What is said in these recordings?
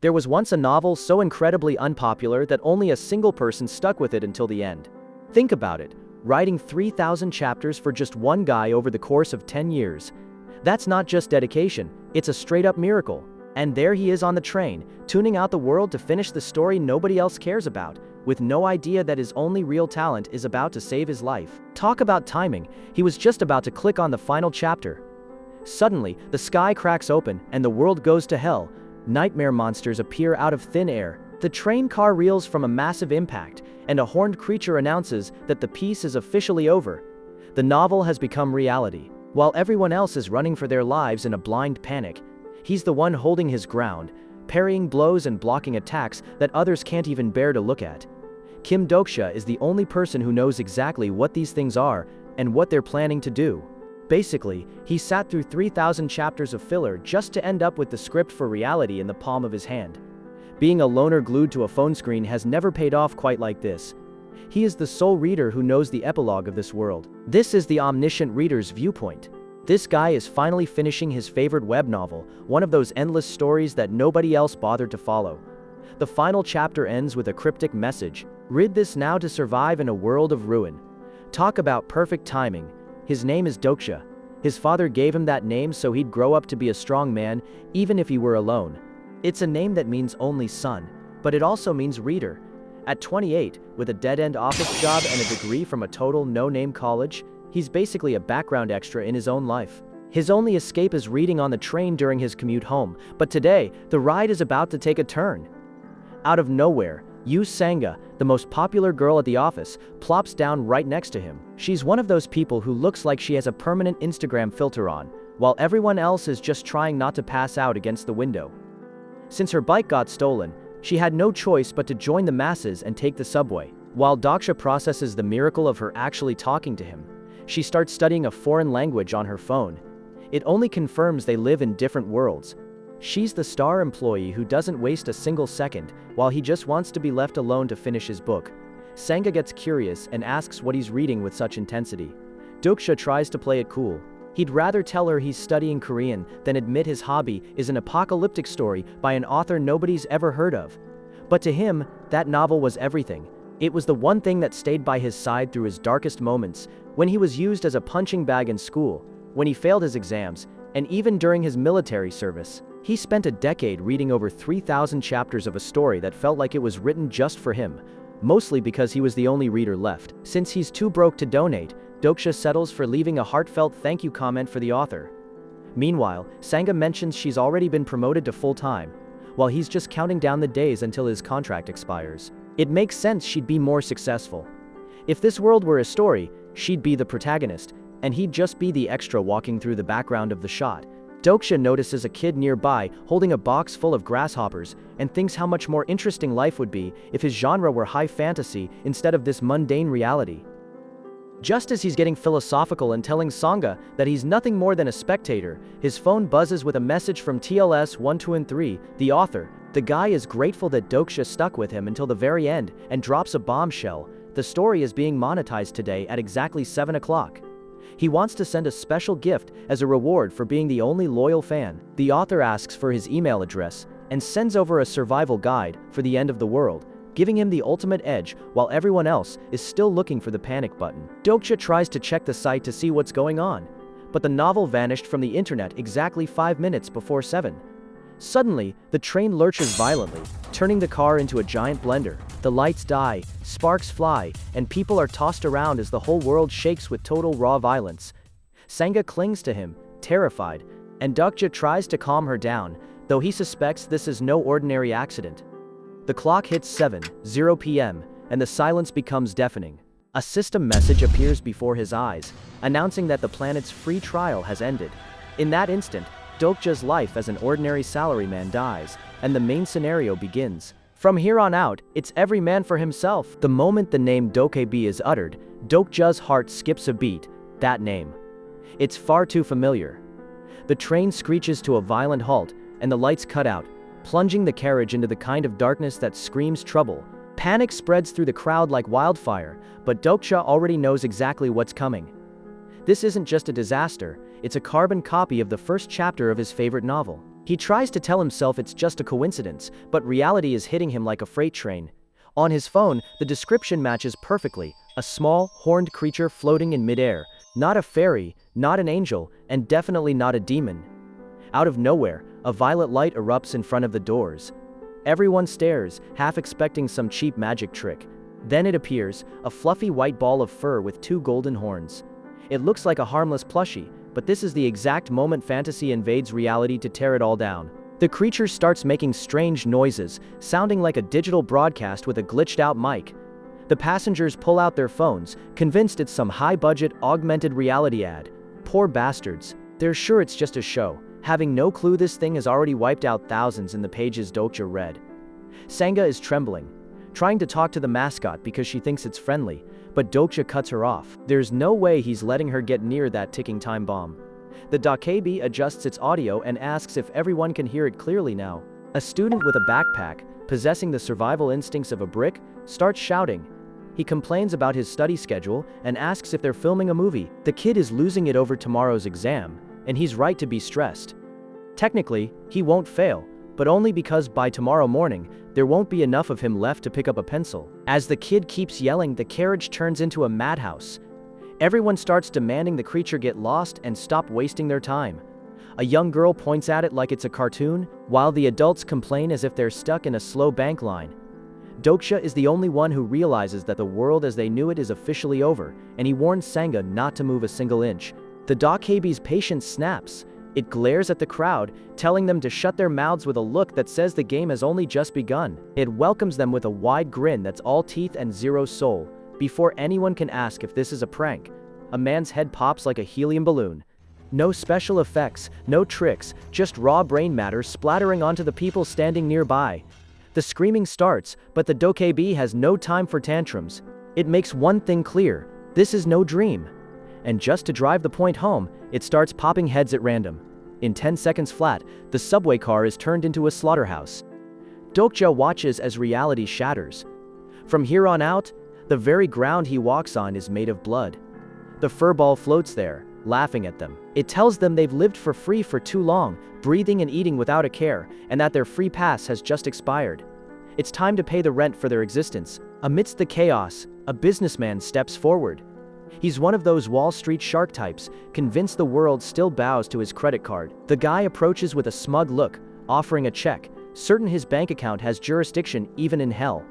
There was once a novel so incredibly unpopular that only a single person stuck with it until the end. Think about it, writing 3,000 chapters for just one guy over the course of 10 years. That's not just dedication, it's a straight-up miracle. And there he is on the train, tuning out the world to finish the story nobody else cares about, with no idea that his only real talent is about to save his life. Talk about timing, he was just about to click on the final chapter. Suddenly, the sky cracks open and the world goes to hell. Nightmare monsters appear out of thin air. The train car reels from a massive impact, and a horned creature announces that the piece is officially over. The novel has become reality. While everyone else is running for their lives in a blind panic, he's the one holding his ground, parrying blows and blocking attacks that others can't even bear to look at. Kim Dokja is the only person who knows exactly what these things are and what they're planning to do. Basically, he sat through 3,000 chapters of filler just to end up with the script for reality in the palm of his hand. Being a loner glued to a phone screen has never paid off quite like this. He is the sole reader who knows the epilogue of this world. This is the omniscient reader's viewpoint. This guy is finally finishing his favorite web novel, one of those endless stories that nobody else bothered to follow. The final chapter ends with a cryptic message: "Read this now to survive in a world of ruin." Talk about perfect timing. His name is Dokja. His father gave him that name so he'd grow up to be a strong man, even if he were alone. It's a name that means only son, but it also means reader. At 28, with a dead-end office job and a degree from a total no-name college, he's basically a background extra in his own life. His only escape is reading on the train during his commute home, but today, the ride is about to take a turn. Out of nowhere, Yu Sanga, the most popular girl at the office, plops down right next to him. She's one of those people who looks like she has a permanent Instagram filter on, while everyone else is just trying not to pass out against the window. Since her bike got stolen, she had no choice but to join the masses and take the subway. While Dokja processes the miracle of her actually talking to him, she starts studying a foreign language on her phone. It only confirms they live in different worlds. She's the star employee who doesn't waste a single second, while he just wants to be left alone to finish his book. Sanga gets curious and asks what he's reading with such intensity. Dokja tries to play it cool. He'd rather tell her he's studying Korean than admit his hobby is an apocalyptic story by an author nobody's ever heard of. But to him, that novel was everything. It was the one thing that stayed by his side through his darkest moments, when he was used as a punching bag in school, when he failed his exams, and even during his military service. He spent a decade reading over 3,000 chapters of a story that felt like it was written just for him, mostly because he was the only reader left. Since he's too broke to donate, Dokja settles for leaving a heartfelt thank you comment for the author. Meanwhile, Sanga mentions she's already been promoted to full-time, while he's just counting down the days until his contract expires. It makes sense she'd be more successful. If this world were a story, she'd be the protagonist, and he'd just be the extra walking through the background of the shot. Dokja notices a kid nearby holding a box full of grasshoppers and thinks how much more interesting life would be if his genre were high fantasy instead of this mundane reality. Just as he's getting philosophical and telling Sanga that he's nothing more than a spectator, his phone buzzes with a message from TLS 1223, the author. The guy is grateful that Dokja stuck with him until the very end and drops a bombshell. The story is being monetized today at exactly 7 o'clock. He wants to send a special gift as a reward for being the only loyal fan. The author asks for his email address and sends over a survival guide for the end of the world, giving him the ultimate edge while everyone else is still looking for the panic button. Dokja tries to check the site to see what's going on, but the novel vanished from the internet exactly 5 minutes before 7. Suddenly, the train lurches violently, turning the car into a giant blender. The lights die, sparks fly, and people are tossed around as the whole world shakes with total raw violence. Sanga clings to him, terrified, and Dokja tries to calm her down, though he suspects this is no ordinary accident. The clock hits 7:00 p.m., and the silence becomes deafening. A system message appears before his eyes, announcing that the planet's free trial has ended. In that instant, Dokja's life as an ordinary salaryman dies, and the main scenario begins. From here on out, it's every man for himself. The moment the name Dokja is uttered, Dokja's heart skips a beat. That name. It's far too familiar. The train screeches to a violent halt, and the lights cut out, plunging the carriage into the kind of darkness that screams trouble. Panic spreads through the crowd like wildfire, but Dokja already knows exactly what's coming. This isn't just a disaster, it's a carbon copy of the first chapter of his favorite novel. He tries to tell himself it's just a coincidence, but reality is hitting him like a freight train. On his phone, the description matches perfectly: a small, horned creature floating in midair. Not a fairy, not an angel, and definitely not a demon. Out of nowhere, a violet light erupts in front of the doors. Everyone stares, half expecting some cheap magic trick. Then it appears, a fluffy white ball of fur with 2 golden horns. It looks like a harmless plushie, but this is the exact moment fantasy invades reality to tear it all down. The creature starts making strange noises, sounding like a digital broadcast with a glitched-out mic. The passengers pull out their phones, convinced it's some high-budget, augmented reality ad. Poor bastards. They're sure it's just a show, having no clue this thing has already wiped out thousands in the pages Dokja read. Sangha is trembling, trying to talk to the mascot because she thinks it's friendly, but Dokja cuts her off. There's no way he's letting her get near that ticking time bomb. The Dokja adjusts its audio and asks if everyone can hear it clearly now. A student with a backpack, possessing the survival instincts of a brick, starts shouting. He complains about his study schedule and asks if they're filming a movie. The kid is losing it over tomorrow's exam, and he's right to be stressed. Technically, he won't fail, but only because by tomorrow morning, there won't be enough of him left to pick up a pencil. As the kid keeps yelling, the carriage turns into a madhouse. Everyone starts demanding the creature get lost and stop wasting their time. A young girl points at it like it's a cartoon, while the adults complain as if they're stuck in a slow bank line. Dokja is the only one who realizes that the world as they knew it is officially over, and he warns Sangha not to move a single inch. The Dokja's patience snaps. It glares at the crowd, telling them to shut their mouths with a look that says the game has only just begun. It welcomes them with a wide grin that's all teeth and zero soul. Before anyone can ask if this is a prank, a man's head pops like a helium balloon. No special effects, no tricks, just raw brain matter splattering onto the people standing nearby. The screaming starts, but the Dokja has no time for tantrums. It makes one thing clear: this is no dream. And just to drive the point home, it starts popping heads at random. In 10 seconds flat, the subway car is turned into a slaughterhouse. Dokja watches as reality shatters. From here on out, the very ground he walks on is made of blood. The furball floats there, laughing at them. It tells them they've lived for free for too long, breathing and eating without a care, and that their free pass has just expired. It's time to pay the rent for their existence. Amidst the chaos, a businessman steps forward. He's one of those Wall Street shark types, convinced the world still bows to his credit card. The guy approaches with a smug look, offering a check, certain his bank account has jurisdiction even in hell.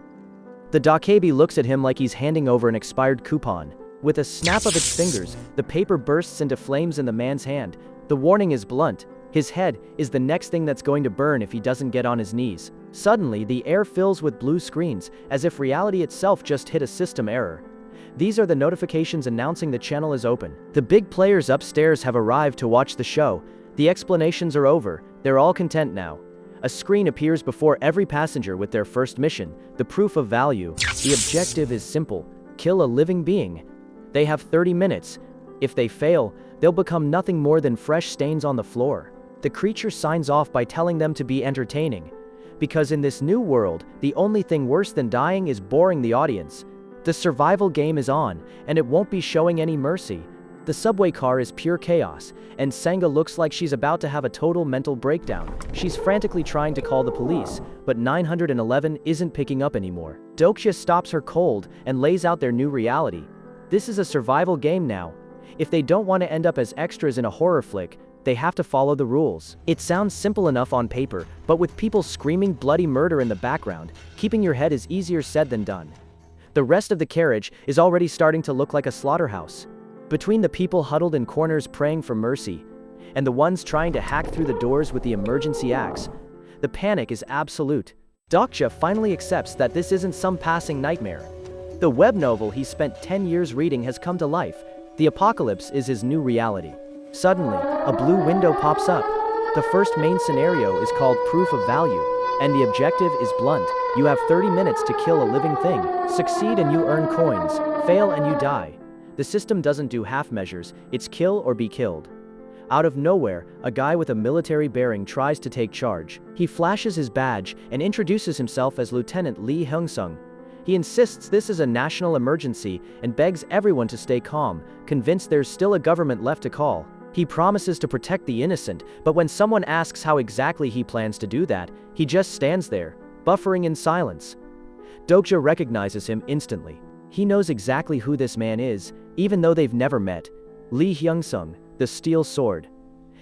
The Dokja looks at him like he's handing over an expired coupon. With a snap of its fingers, the paper bursts into flames in the man's hand. The warning is blunt: his head is the next thing that's going to burn if he doesn't get on his knees. Suddenly, the air fills with blue screens, as if reality itself just hit a system error. These are the notifications announcing the channel is open. The big players upstairs have arrived to watch the show. The explanations are over, they're all content now. A screen appears before every passenger with their first mission, the proof of value. The objective is simple: kill a living being. They have 30 minutes. If they fail, they'll become nothing more than fresh stains on the floor. The creature signs off by telling them to be entertaining. Because in this new world, the only thing worse than dying is boring the audience. The survival game is on, and it won't be showing any mercy. The subway car is pure chaos, and Sangha looks like she's about to have a total mental breakdown. She's frantically trying to call the police, but 911 isn't picking up anymore. Dokja stops her cold and lays out their new reality. This is a survival game now. If they don't want to end up as extras in a horror flick, they have to follow the rules. It sounds simple enough on paper, but with people screaming bloody murder in the background, keeping your head is easier said than done. The rest of the carriage is already starting to look like a slaughterhouse. Between the people huddled in corners praying for mercy, and the ones trying to hack through the doors with the emergency axe, the panic is absolute. Dokja finally accepts that this isn't some passing nightmare. The web novel he spent 10 years reading has come to life. The apocalypse is his new reality. Suddenly, a blue window pops up. The first main scenario is called Proof of Value, and the objective is blunt: you have 30 minutes to kill a living thing. Succeed and you earn coins, fail and you die. The system doesn't do half measures, it's kill or be killed. Out of nowhere, a guy with a military bearing tries to take charge. He flashes his badge and introduces himself as Lieutenant Lee Hyung-sung. He insists this is a national emergency and begs everyone to stay calm, convinced there's still a government left to call. He promises to protect the innocent, but when someone asks how exactly he plans to do that, he just stands there, buffering in silence. Dokja recognizes him instantly. He knows exactly who this man is, even though they've never met. Lee Hyung-sung, the Steel Sword.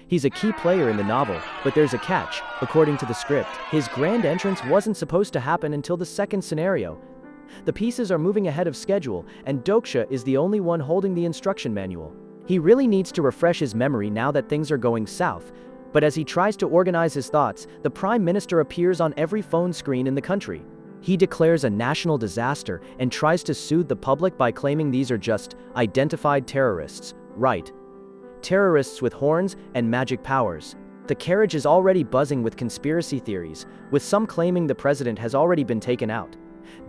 He's a key player in the novel, but there's a catch, according to the script. His grand entrance wasn't supposed to happen until the second scenario. The pieces are moving ahead of schedule, and Dokja is the only one holding the instruction manual. He really needs to refresh his memory now that things are going south, but as he tries to organize his thoughts, the Prime Minister appears on every phone screen in the country. He declares a national disaster and tries to soothe the public by claiming these are just identified terrorists. Right. Terrorists with horns and magic powers. The carriage is already buzzing with conspiracy theories, with some claiming the president has already been taken out.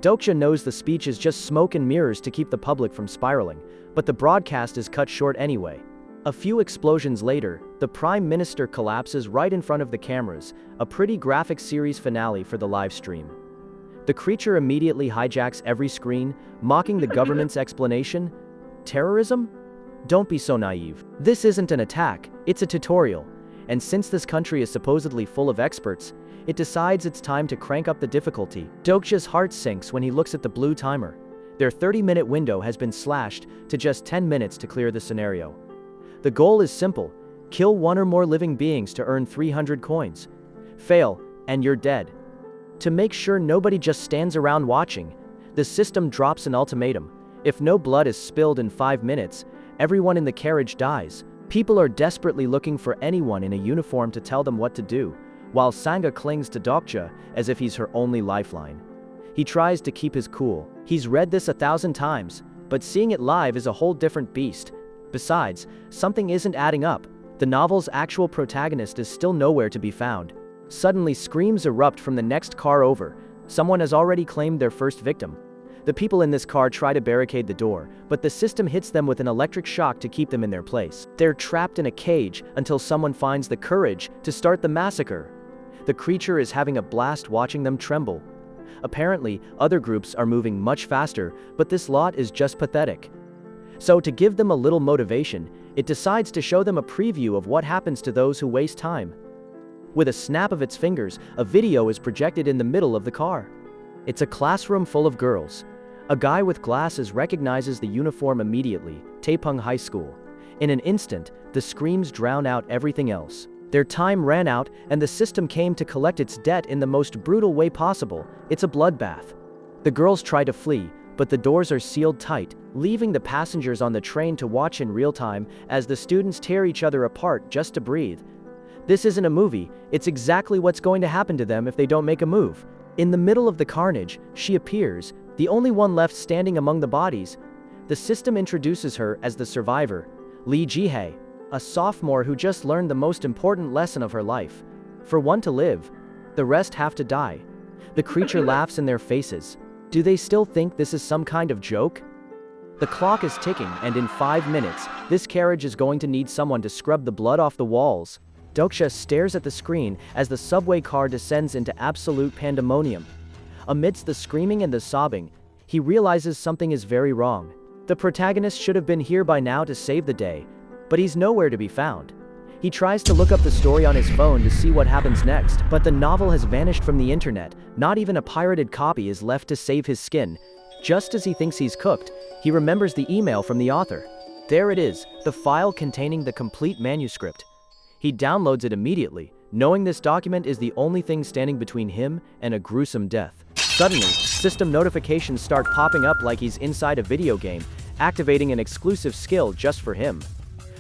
Dokja knows the speech is just smoke and mirrors to keep the public from spiraling, but the broadcast is cut short anyway. A few explosions later, the Prime Minister collapses right in front of the cameras, a pretty graphic series finale for the live stream. The creature immediately hijacks every screen, mocking the government's explanation. Terrorism? Don't be so naive. This isn't an attack, it's a tutorial. And since this country is supposedly full of experts, it decides it's time to crank up the difficulty. Dokja's heart sinks when he looks at the blue timer. Their 30-minute window has been slashed to just 10 minutes to clear the scenario. The goal is simple: kill one or more living beings to earn 300 coins. Fail, and you're dead. To make sure nobody just stands around watching, the system drops an ultimatum. If no blood is spilled in 5 minutes, everyone in the carriage dies. People are desperately looking for anyone in a uniform to tell them what to do, while Sangha clings to Dokja as if he's her only lifeline. He tries to keep his cool. He's read this 1,000 times, but seeing it live is a whole different beast. Besides, something isn't adding up. The novel's actual protagonist is still nowhere to be found. Suddenly, screams erupt from the next car over. Someone has already claimed their first victim. The people in this car try to barricade the door, but the system hits them with an electric shock to keep them in their place. They're trapped in a cage until someone finds the courage to start the massacre. The creature is having a blast watching them tremble. Apparently, other groups are moving much faster, but this lot is just pathetic. So to give them a little motivation, it decides to show them a preview of what happens to those who waste time. With a snap of its fingers, a video is projected in the middle of the car. It's a classroom full of girls. A guy with glasses recognizes the uniform immediately, Taepung High School. In an instant, the screams drown out everything else. Their time ran out, and the system came to collect its debt in the most brutal way possible. It's a bloodbath. The girls try to flee, but the doors are sealed tight, leaving the passengers on the train to watch in real time as the students tear each other apart just to breathe. This isn't a movie, it's exactly what's going to happen to them if they don't make a move. In the middle of the carnage, she appears, the only one left standing among the bodies. The system introduces her as the survivor, Lee Ji-hae, a sophomore who just learned the most important lesson of her life. For one to live, the rest have to die. The creature laughs in their faces. Do they still think this is some kind of joke? The clock is ticking, and in 5 minutes, this carriage is going to need someone to scrub the blood off the walls. Dokja stares at the screen as the subway car descends into absolute pandemonium. Amidst the screaming and the sobbing, he realizes something is very wrong. The protagonist should have been here by now to save the day, but he's nowhere to be found. He tries to look up the story on his phone to see what happens next, but the novel has vanished from the internet. Not even a pirated copy is left to save his skin. Just as he thinks he's cooked, he remembers the email from the author. There it is, the file containing the complete manuscript. He downloads it immediately, knowing this document is the only thing standing between him and a gruesome death. Suddenly, system notifications start popping up like he's inside a video game, activating an exclusive skill just for him.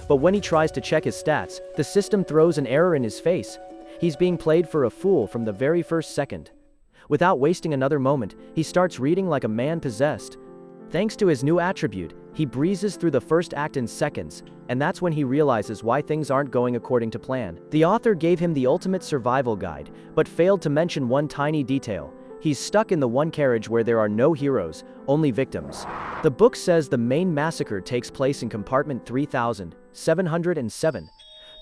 But when he tries to check his stats, the system throws an error in his face. He's being played for a fool from the very first second. Without wasting another moment, he starts reading like a man possessed. Thanks to his new attribute, he breezes through the first act in seconds, and that's when he realizes why things aren't going according to plan. The author gave him the ultimate survival guide, but failed to mention one tiny detail. He's stuck in the one carriage where there are no heroes, only victims. The book says the main massacre takes place in compartment 3707.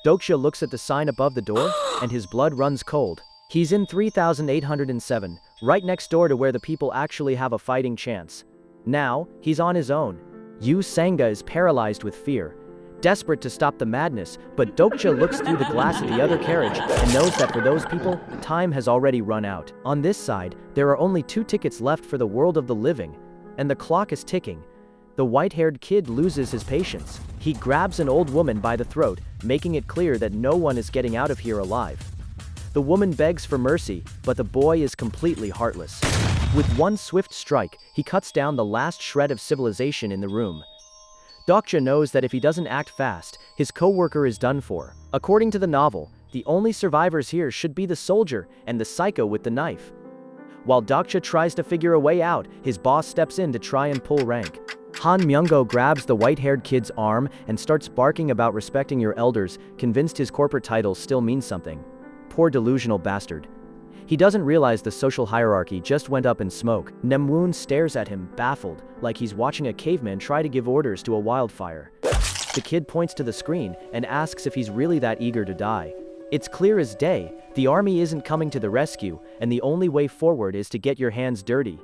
Dokja looks at the sign above the door, and his blood runs cold. He's in 3807, right next door to where the people actually have a fighting chance. Now, he's on his own. Yu Sangha is paralyzed with fear. desperate to stop the madness, but Dokja looks through the glass at the other carriage and knows that for those people, time has already run out. On this side, there are only 2 tickets left for the world of the living, and the clock is ticking. The white-haired kid loses his patience. He grabs an old woman by the throat, making it clear that no one is getting out of here alive. The woman begs for mercy, but the boy is completely heartless. With one swift strike, he cuts down the last shred of civilization in the room. Dokja knows that if he doesn't act fast, his co-worker is done for. According to the novel, the only survivors here should be the soldier and the psycho with the knife. While Dokja tries to figure a way out, his boss steps in to try and pull rank. Han Myung-go grabs the white-haired kid's arm and starts barking about respecting your elders, convinced his corporate title still means something. Poor delusional bastard. He doesn't realize the social hierarchy just went up in smoke. Namwoon stares at him, baffled, like he's watching a caveman try to give orders to a wildfire. The kid points to the screen and asks if he's really that eager to die. It's clear as day, the army isn't coming to the rescue, and the only way forward is to get your hands dirty.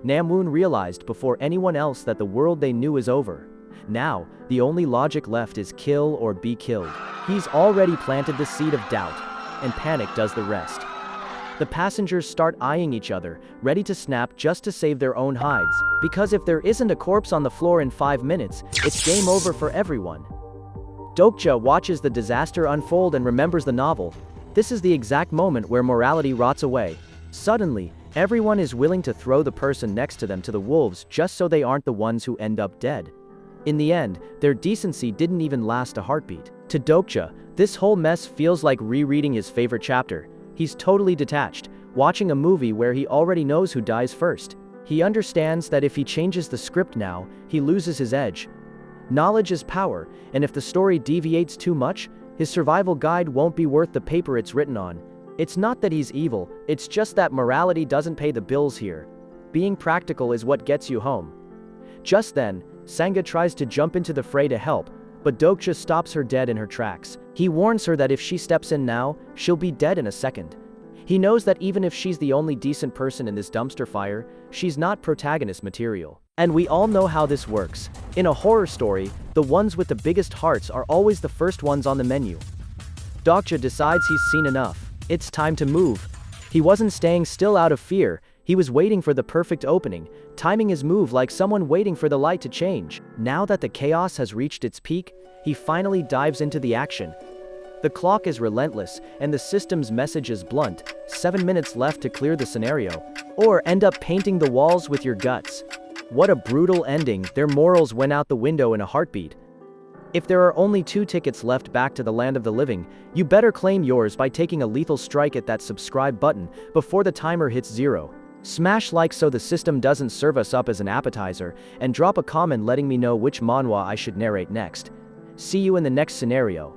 Namwoon realized before anyone else that the world they knew is over. Now, the only logic left is kill or be killed. He's already planted the seed of doubt, and panic does the rest. The passengers start eyeing each other, ready to snap just to save their own hides. Because if there isn't a corpse on the floor in 5 minutes, it's game over for everyone. Dokja watches the disaster unfold and remembers the novel. This is the exact moment where morality rots away. Suddenly, everyone is willing to throw the person next to them to the wolves just so they aren't the ones who end up dead. In the end, their decency didn't even last a heartbeat. To Dokja, this whole mess feels like rereading his favorite chapter. He's totally detached, watching a movie where he already knows who dies first. He understands that if he changes the script now, he loses his edge. Knowledge is power, and if the story deviates too much, his survival guide won't be worth the paper it's written on. It's not that he's evil, it's just that morality doesn't pay the bills here. Being practical is what gets you home. Just then, Sangha tries to jump into the fray to help, but Dokja stops her dead in her tracks. He warns her that if she steps in now, she'll be dead in a second. He knows that even if she's the only decent person in this dumpster fire, she's not protagonist material. And we all know how this works. In a horror story, the ones with the biggest hearts are always the first ones on the menu. Dokja decides he's seen enough. It's time to move. He wasn't staying still out of fear, he was waiting for the perfect opening, timing his move like someone waiting for the light to change. Now that the chaos has reached its peak, he finally dives into the action. The clock is relentless, and the system's message is blunt: 7 minutes left to clear the scenario, or end up painting the walls with your guts. What a brutal ending, their morals went out the window in a heartbeat. If there are only 2 tickets left back to the land of the living, you better claim yours by taking a lethal strike at that subscribe button before the timer hits 0. Smash like so the system doesn't serve us up as an appetizer, and drop a comment letting me know which manhwa I should narrate next. See you in the next scenario.